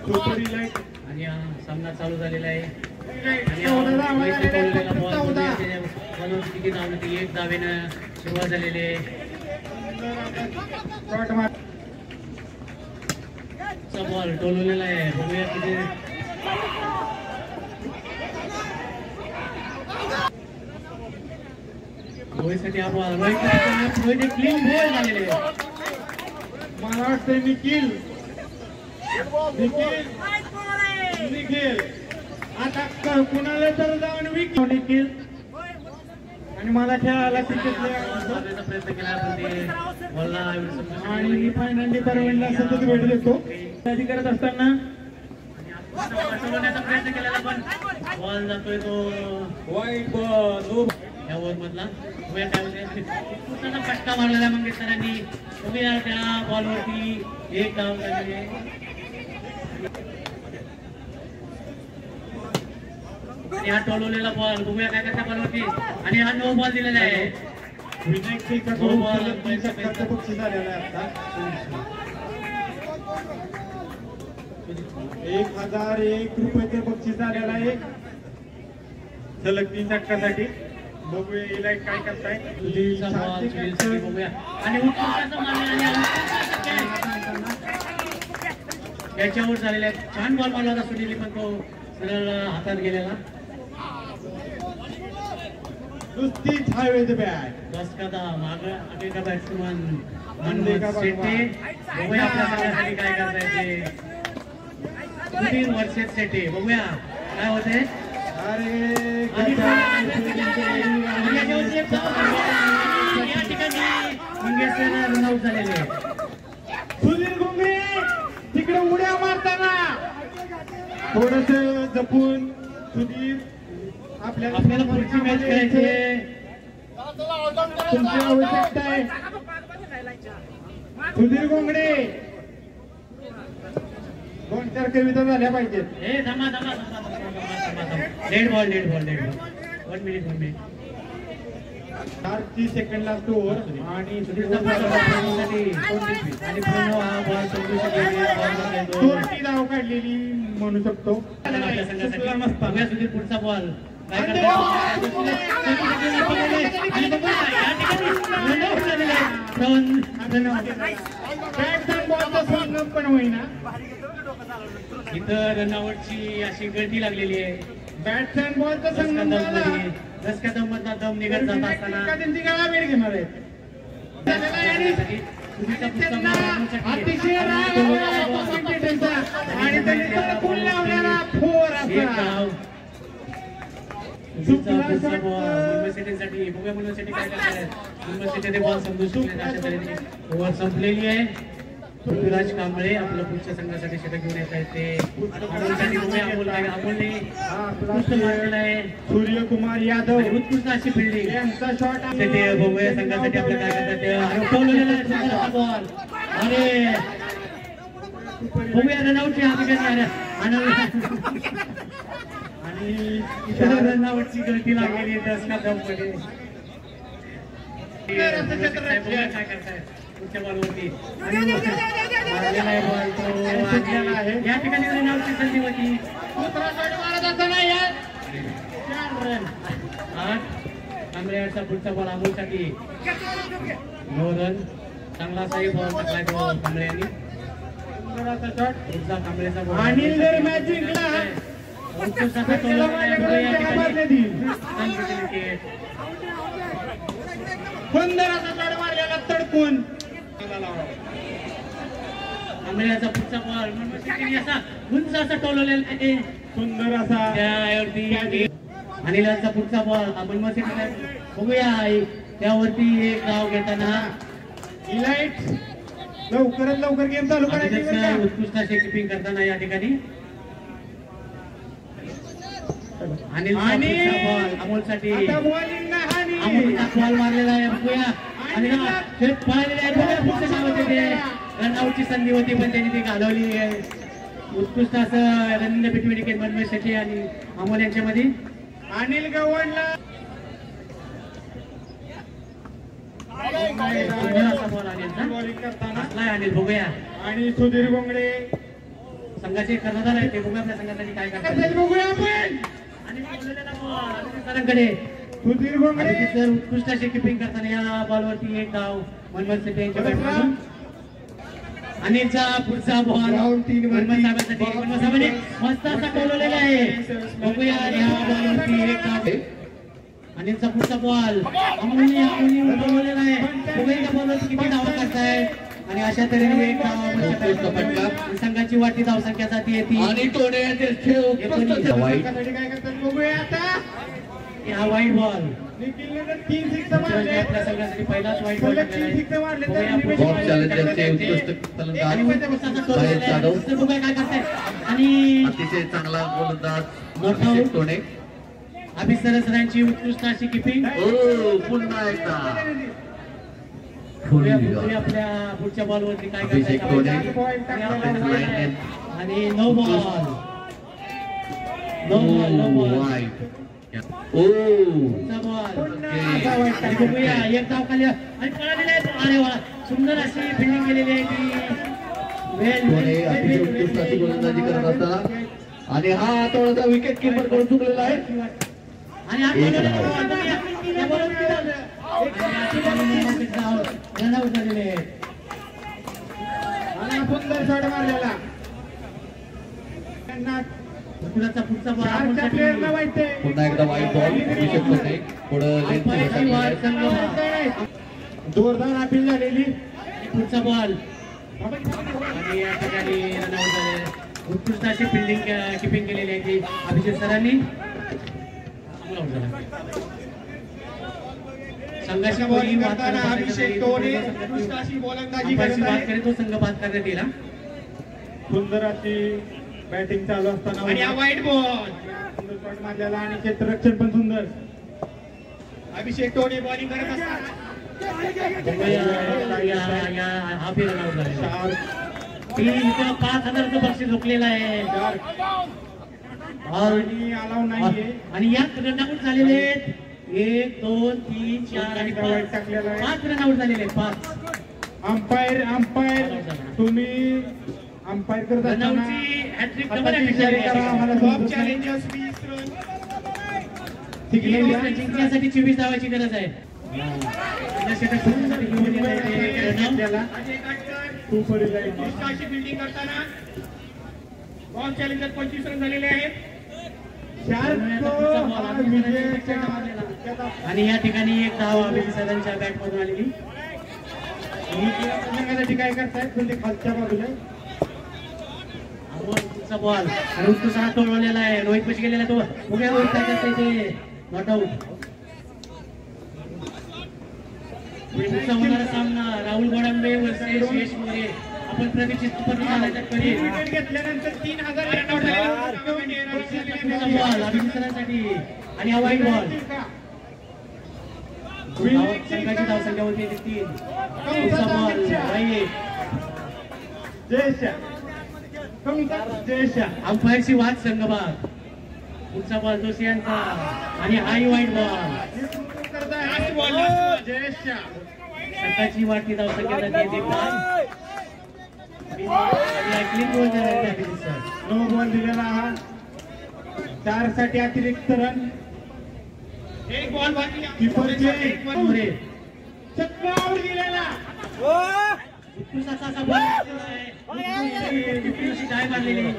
आणि सामना चालू झालेला आहे किती धाव होती 1 धावेनं सुरुवात झालेली आहे बॉल टोलवलेला आहे बघूया किती रोहितसाठी आपण रोहित क्लीन बॉल झालेले मला वाटतं निखिल आता कुणाला तर जाऊन निखिल आणि मला खेळायला प्रयत्न केला आणि फायनली परवानला सतत भेट देतो आधी करत असताना प्रयत्न केलेला पण बॉल जातोय तो वाईट बॉल या ओव्हर मधला फटका मारलेला मंगेशकरांनी बघूया त्या बॉलवरती 1 धाव झालेली आहे आणि हा टोलवलेला बॉल बघूया काय करता बॉलवरती आणि हा नो बॉल दिलेला आहे बक्षीस झालेला आहे आता 1001 रुपयाचे बक्षीस झालेला आहे सलग 3 षटकासाठी बघूया इलाइट काय करताय बघूया आणि त्याच्यावर झालेला छान बॉल मारला होता सुनील पण तो सरळ हातात गेलेला नुसती हायवे द बॅट बस का माग अनेका बॅट्समन बघूया आपल्या संघासाठी काय करता येते 3 वर्षात सेटे बघूया काय होते या ठिकाणी मंगेशकर रन आउट झालेले सुधीर घुंगरे तिकडे उड्या मारताना थोडस जपून सुधीर आपल्याला पुढची मॅच खेळायची तुमची आवश्यकता आहे सुधीर घुंगरे 2-4 कविता झाल्या पाहिजेत हे थांबा dead ball 1 minute 4 second last over आणि दोन धाव काढलेली म्हणू शकतो सुधीर पुढचा बॉल संगम पण होईना इथं रनआउटची अशी गर्दी लागलेली आहे बॅट्समॅन बॉलचा संगम दम मधला दम निघत जात असताना त्यांची गाळाबेर घेणार आहेत अतिशय आणि त्यांनी फुल लावलेला फोर मुंबई सिटीसाठी बघूया मुंबई सिटी काय करतात मुंबई सिटी बॉल समजू शकले अशा तऱ्हेने ओव्हर संपलेली आहे पृथ्वीराज कांबळे आपल्या पुढच्या संघासाठी षटक घेऊन येत आहेत ते अमोलने मारलेला आहे सूर्यकुमार यादव उत्कृष्ट अशी फिल्डिंग यांचा शॉट बघूया संघासाठी आपल्या काय करतात बॉल अरे बघूया रनआउटची आणि रनआउटची गळती लागलेली आहे 10 का दममध्ये काय करताय पुढच्या बॉलवरती या ठिकाणी रनआउटची संधी होती कांबळेचा पुढचा बॉल अमोलसाठी 9 रन चांगला असाही बॉल टाकलाय तो कांबळे यांनी पुढचा कांबळेचा बॉल अनिल जर मॅच जिंकला सुंदर असा चढ मारलेला तडकून कांबळेचा पुढचा बॉल असा उंच असा टोलवलेला आहे सुंदर असा त्यावरती अनिलांचा पुढचा बॉल आपण बघूया त्यावरती एक धाव घेताना इलाइट लवकरात लवकर गेम चालू करायची उत्कृष्ट असे किपिंग करताना या ठिकाणी अनिल बॉल अमोलसाठी बॉल मारलेला आहे बघूया आणि रनआउटची संधी होती पण त्यांनी ती घालवली आहे उत्कृष्ट असं running between wicket Mumbai city आणि अमोल यांच्यामध्ये अनिल गव्हाणला बॉलिंग करताना अनिल बघूया आणि सुधीर गोंगडे संघाचे कर्णधार आहे ते बघूया आपल्या संघासाठी काय करतात बघूया आपण. आणि बोललेला बॉल अभिजित सरांकडे. सुधीर घोंगडे अभिजित सर उत्कृष्ट अशी किपिंग करताना या बॉलवरती एक धाव मनमोहन सिटे यांच्या बॅटमधून. अनिलचा पुढचा बॉल राऊंड 3 मनमोहन साहेबांसाठी. मनमोहन साहेबांनी मस्त असा बोलवलेला आहे. बघूया या बॉलवरती एक धाव. अनिलचा पुढचा बॉल अमोलने उडवलेला आहे. बघूया त्या बॉलवरती किती धावा करताय. आणि अशा तऱ्हेने एक धाव संघाची वाटी धाव संख्या जाती येते. आणि टोने वाईट काय करतात बघूया आता. हा वाईट बॉल निखिलने 3 सिक्स मारले. आपल्या संघासाठी पहिलाच वाईट बॉल सलग 3 सिक्स मारले. बॉक्स चॅलेंजरचे उत्कृष्ट फलंदाज महेश जाधव काय करताय. आणि अतिशय चांगला गोलंदाज Not अभिषेक out. टोणे. अभिसर सरांची उत्कृष्ट अशी किपिंग. ओ पुन्हा एकदा बघूया आपल्या पुढच्या बॉलवरती काय अभिषेक टोणे. करताय. आणि no ball no ball no ball wide. ओ बघूया एक धाव खाली आणि पळालेला आहे. अरे वा सुंदर अशी फिल्डिंग केलेली आहे ती. टोणे अतिशय उत्कृष्ट अशी गोलंदाजी करत असताना आणि हा थोडासा विकेट किपर कडून चुकलेला आहे. आणि हा एक बॉल धाव. या बॉलवरती धाव रन आउट झालेले आहेत. आणि सुंदर शॉट मारलेला. पुढचा बॉल चारच्या प्लेयरला वाईटते. पुन्हा एकदा वाईट बॉल अभिषेक टोणे पुढं जोरदार अपील झालेली. पुढचा बॉल आणि या ठिकाणी रन आउट झाले. उत्कृष्ट अशी फिल्डिंग किपिंग केलेली आहे ती अभिजित सरांनी. संघाची बॉलिंग करताना अभिषेक टोणे उत्कृष्ट अशी गोलंदाजी करत बात आहे. करे तो संघ बात करण्यात येईल. सुंदर अशी बॅटिंग चालू असताना आणि हा वाईट बॉल सुंदर शॉट मारलेला आणि क्षेत्ररक्षण पण सुंदर. अभिषेक टोणे बॉलिंग करत असताना हा बी रन आउट झालेला. 5,000चं बक्षीस झोपलेलं आहे. आणि अलाव नाहीये. आणि यात रन आउट झालेले आहेत 1 2 3 4 आणि 5 रन आउट झालेले आहेत. 5 अंपायर तुम्ही अंपायर करत रन असताना आउटची हॅट्रिक आता इशारे करा आम्हाला. टॉप चॅलेंजर्स 20 रन जिंकण्यासाठी 24 धावाची गरज आहे. सुपर अशी फिल्डिंग करताना टॉप चॅलेंजर 25 रन झालेले आहेत. आणि या ठिकाणी एक धाव अभिजित सरांच्या बॅट मधून आलेली. संघासाठी काय करतायत पण ते खालच्या बाजूला पुढचा बॉल आणि उत्कृष्ट हा तोडवलेला आहे. रोहित पशी गेलेला तो. उभ्या रोहित काय करताय ते नॉट आउट. पुढचा होणारा सामना राहुल गोडांबे वर्सेस यश मोरे. आपण प्रतीक्षित करी विकेट घेतल्यानंतर 3,000 रन आउट बॉल अभिजित सरांसाठी. आणि हा वाईट बॉल संघाची धाव संख्या होती 3. पुढचा बॉल जयशा अंपायरची वाद संघभाग. पुढचा बॉल जोशी यांचा आणि हाही वाईट बॉल. संघाची वाटी धाव संख्या येते 5. क्लीन बॉल झाला अभिजित सर. नो बॉल दिलेला हा. 4 साठी अतिरिक्त रन. एक बॉल बाकी. मोरे चक्र आउट दिलेला. उत्कृष्ट असा बॉल डाय मारलेली आणि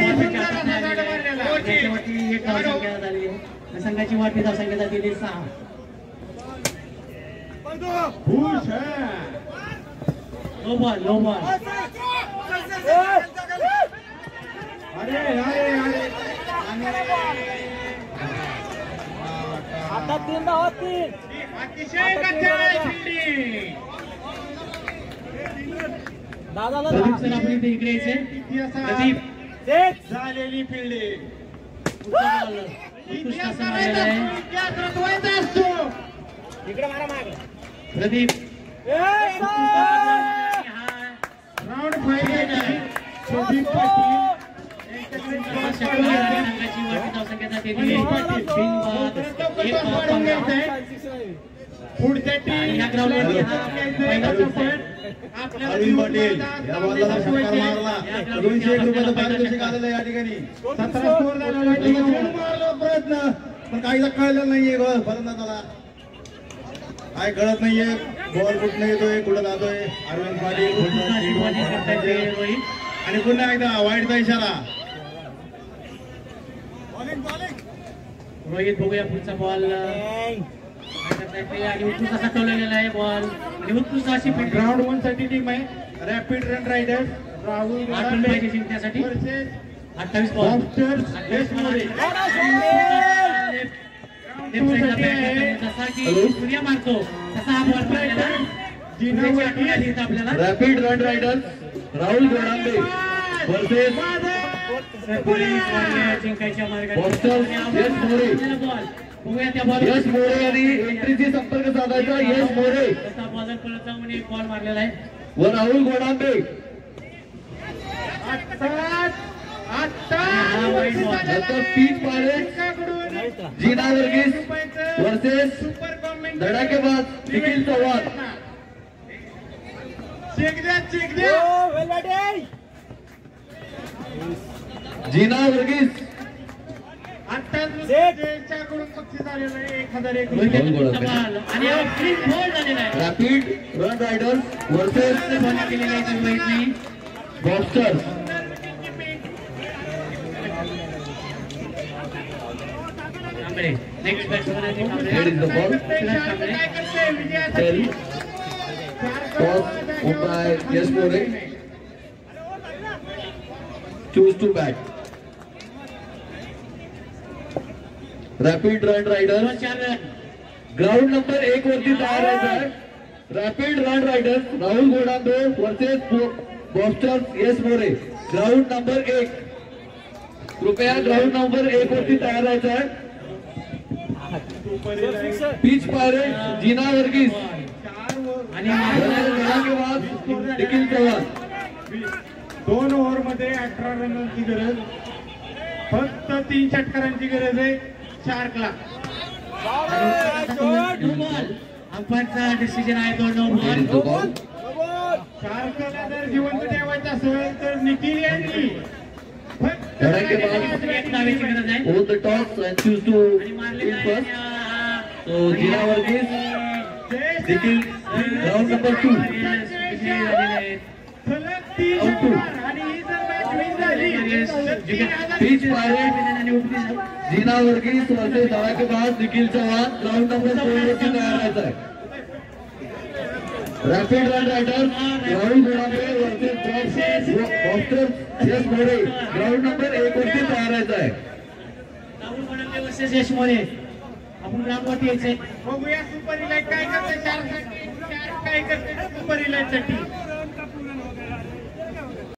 सुंदर असा डाय मारलेला. त्याच्यावरती एक धाव संख्या झाली. संघाची वाटी धाव संख्या झाली 6. No ball no ball. अरे अरे अरे आता 3 धावा 3. अतिशय फिल्डिंग. दादाला प्रदीप सर आपण इथे इकडे यायचे. प्रदीप झालेली फिल्डिंग. उत्कृष्ट असं मारलेलं आहे. असतो इकडे मारा मागे. प्रदीप राऊंड फायनल प्रदीप पाटील संघाची वाटी धाव संख्या जाते. बिनबाद एक धाव. पुढच्या आणि या ग्राउंडवरती हा पहिला टीम पण आपल्याला अरविंद पाटील या बॉलला षटकार मारला 201 रुपयाचं पारितोषिक आलेलं आहे या ठिकाणी 17 स्कोर झालेला आहे. मारला प्रयत्न पण काहीच कळलेलं नाहीये फलंदाजाला काय कळत नाहीये बॉल कुठं येतोय कुठं जातोय. अरविंद पाटील बॉलिंग करतायत रोहित. आणि पुन्हा एकदा वाईटचा इशारा. रोहित बघूया पुढचा बॉल आणि उत्कृष्ट असा टोललेला आहे बॉल आणि उत्कृष्ट अशी फिल्डिंग. ग्राउंड 1 साठी टीम आहे rapid run riders Rahul 8 run पाहिजे जिंकण्यासाठी. Versus 28 ball. बॉक्सर्स लेफ्ट साईडला बॅट आहे. जसा की सूर्य मारतो तसा हा बॉल मारलेला सूर्याची आठवण आली इथं आपल्याला. Rapid run riders Rahul Godambe versus police वाले जिंकायच्या मार्गाने बॉक्सर्स यश मोरे. बॉल बघूया त्या बॉल यश मोरे यांनी एंट्रीशी संपर्क साधायचा. यश मोरे तसा बॉलर परत जाऊन एक बॉल मारलेला आहे. व राहुल गोडांबे. हा वाईट बॉल. नंतर peach pirates Jeena Varghese versus धडाकेबाज निखिल चव्हाण. जीना वर्गीस कडून बक्षीस आलेलं आहे 1001 रोहित रुपये. पुढचा बॉल आणि हा क्लीन बॉल झालेला आहे. Rapid run riders versus bowling केलेली आहे इथं रोहितने. बॉक्सर्स. कांबळे नेक्स्ट बॅट्समन आहे Here is the ball. Kamble. काय करते विजयासाठी? Tell. Toss won by Yash More. Choose to bat. Rapid run riders 4 run. Ground number 1 वरती तयार आहे. Rapid run riders Rahul Godambe versus boxers Yash More. Ground number 1 कृपया ग्राउंड नंबर 1 वरती तयार आहे. पीच पायरेट्स जीना वर्गीस आणि धडाकेबाज निखिल चव्हाण. 2 ओव्हर मध्ये 18 रनांची गरज. फक्त 3 षटकारांची गरज आहे शार्कला. अंपायरचा डिसिजन आहे 2 Here is the ball. ball. शार्कला जर जिवंत ठेवायचं असेल तर निखिल यांनी फक्त धडाकेबाज एक धावेची गरज आहे hold the toss and choose to आणि मारले in नाही. first. So जीना वर्गीस निखिल ग्राउंड नंबर 2. सलग 3 षटकार आणि ही जर मॅच विन झाली तर 3000 pitch pirates Jeena Varghese versus धडाकेबाज निखिल चव्हाण. ग्राउंड नंबर 2 वरती तयार आहे. Rapid run riders Rahul Godambe versus boxers Yash More. Ground number 1 वरती तयार आहे. राहुल गोडांबे वर्सेस यश मोरे. आपण ग्राउंडवरती यायचंय. बघूया सुपर इलाइट काय करते शार्क काय करते सुपर इलाइट साठी.